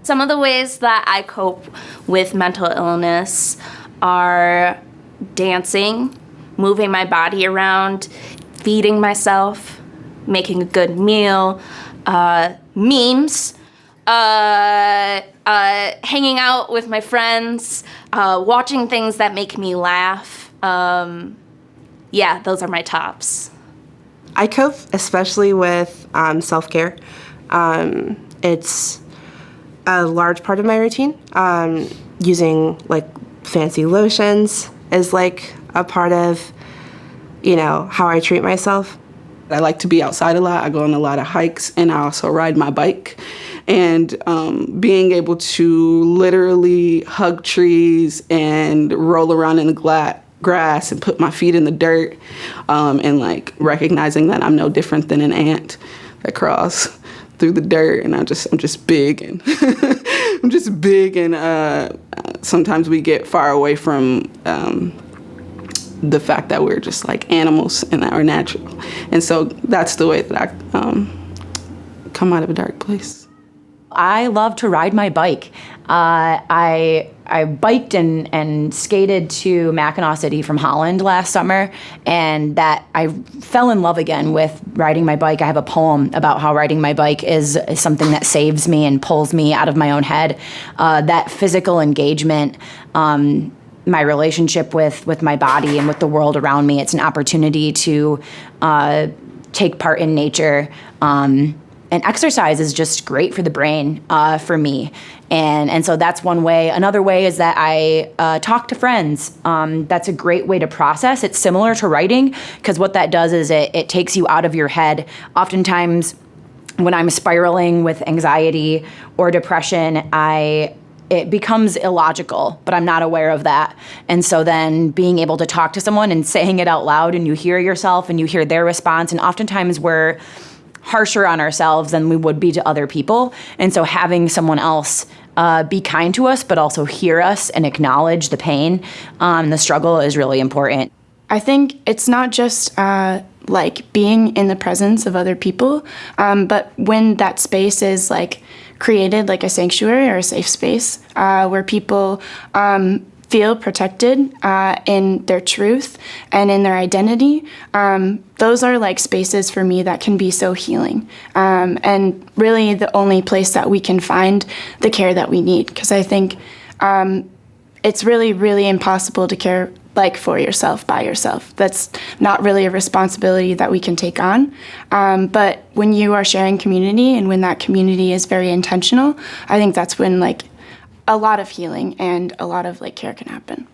Some of the ways that I cope with mental illness are dancing, moving my body around, feeding myself, making a good meal, memes, hanging out with my friends, watching things that make me laugh. Yeah, those are my tops. I cope especially with self-care. It's a large part of my routine. Using like fancy lotions is like a part of, how I treat myself. I like to be outside a lot. I go on a lot of hikes, and I also ride my bike. And being able to literally hug trees and roll around in the grass and put my feet in the dirt, and like recognizing that I'm no different than an ant that crawls through the dirt, and I'm just big, and I'm just big, and sometimes we get far away from the fact that we're just like animals and that we're natural. And so that's the way that I come out of a dark place. I love to ride my bike. I biked and skated to Mackinac City from Holland last summer, and that I fell in love again with riding my bike. I have a poem about how riding my bike is something that saves me and pulls me out of my own head. That physical engagement, my relationship with my body and with the world around me, it's an opportunity to take part in nature. And exercise is just great for the brain, for me. And so that's one way. Another way is that I talk to friends. That's a great way to process. It's similar to writing, because what that does is it takes you out of your head. Oftentimes, when I'm spiraling with anxiety or depression, it becomes illogical, but I'm not aware of that. And so then being able to talk to someone and saying it out loud, and you hear yourself and you hear their response, and oftentimes we're harsher on ourselves than we would be to other people. And so having someone else be kind to us, but also hear us and acknowledge the pain, the struggle is really important. I think it's not just like being in the presence of other people, but when that space is like created like a sanctuary or a safe space where people feel protected in their truth and in their identity. Those are like spaces for me that can be so healing, and really the only place that we can find the care that we need. Because I think it's really, really impossible to care like for yourself by yourself. That's not really a responsibility that we can take on. But when you are sharing community, and when that community is very intentional, I think that's when like a lot of healing and a lot of like care can happen.